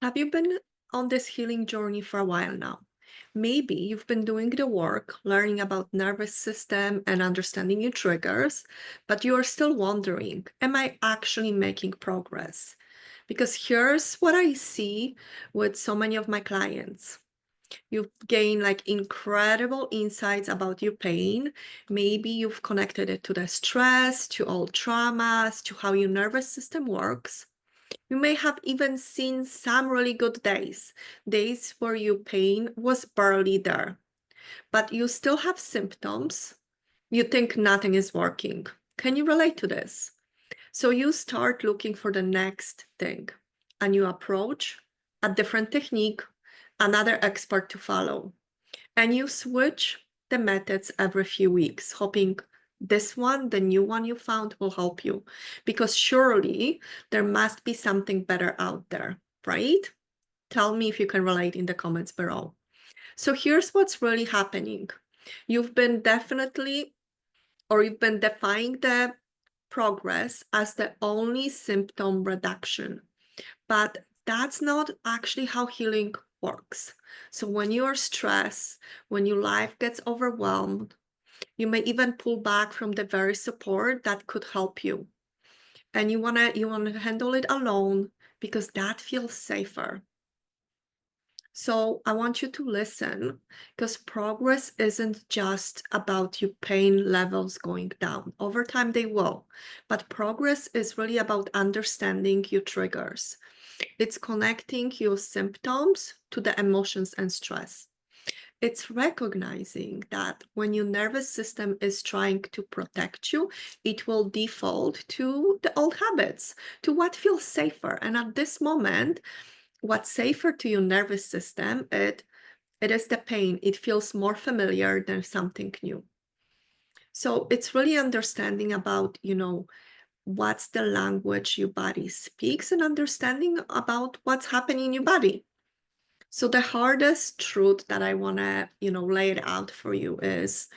Have you been on this healing journey for a while now? Maybe you've been doing the work, learning about nervous system and understanding your triggers, but you are still wondering, am I actually making progress? Because here's what I see with so many of my clients. You've gained like incredible insights about your pain. Maybe you've connected it to the stress, to old traumas, to how your nervous system works. You may have even seen some really good days, days where your pain was barely there, but you still have symptoms. You think nothing is working. Can you relate to this? So you start looking for the next thing, a new approach, a different technique, another expert to follow. And you switch the methods every few weeks, hoping this one, the new one you found, will help you. Because surely there must be something better out there, right? Tell me if you can relate in the comments below. So here's what's really happening. You've been you've been defying the progress as the only symptom reduction. But that's not actually how healing works. So when you're stressed, when your life gets overwhelmed, you may even pull back from the very support that could help you. And you wanna handle it alone because that feels safer. So I want you to listen because progress isn't just about your pain levels going down. Over time, they will. But progress is really about understanding your triggers. It's connecting your symptoms to the emotions and stress. It's recognizing that when your nervous system is trying to protect you, it will default to the old habits, to what feels safer. And at this moment, what's safer to your nervous system, it is the pain. It feels more familiar than something new. So it's really understanding about, what's the language your body speaks and understanding about what's happening in your body. So the hardest truth that I want to, lay it out for you is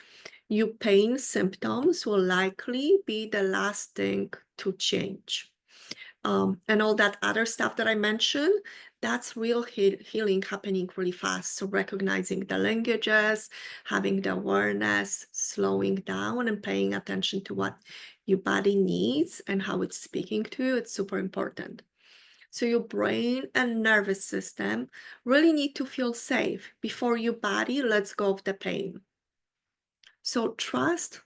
your pain symptoms will likely be the last thing to change. And all that other stuff that I mentioned, that's real healing happening really fast. So recognizing the languages, having the awareness, slowing down and paying attention to what your body needs and how it's speaking to you, it's super important. So your brain and nervous system really need to feel safe before your body lets go of the pain. So trust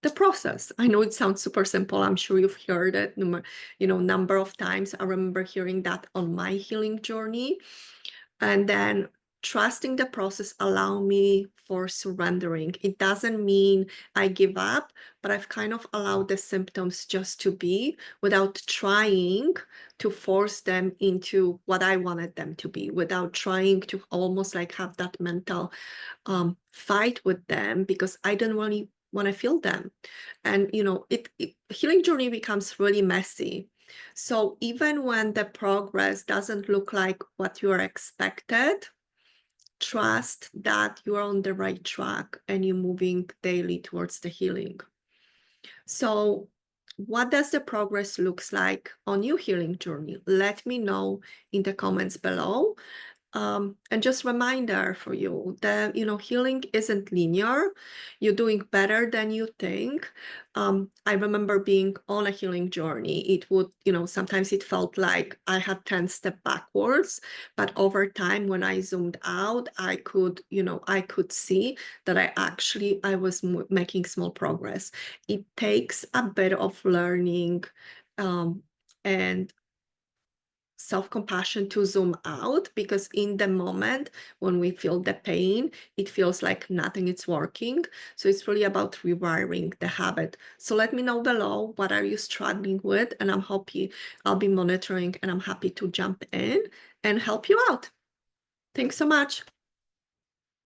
the process. I know it sounds super simple. I'm sure you've heard it number of times. I remember hearing that on my healing journey. And then trusting the process allow me for surrendering. It doesn't mean I give up, but I've kind of allowed the symptoms just to be without trying to force them into what I wanted them to be, without trying to almost like have that mental fight with them because I didn't really want to feel them. And healing journey becomes really messy. So even when the progress doesn't look like what you are expected, trust that you're on the right track and you're moving daily towards the healing. So what does the progress looks like on your healing journey? Let me know in the comments below. And just reminder for you that healing isn't linear. You're doing better than you think. I remember being on a healing journey. It would, sometimes it felt like I had 10 steps backwards, but over time, when I zoomed out, I could see that I was making small progress. It takes a bit of learning, and self-compassion to zoom out because in the moment when we feel the pain, it feels like nothing is working. So it's really about rewiring the habit. So let me know below, what are you struggling with? And I'll be monitoring and I'm happy to jump in and help you out. Thanks so much.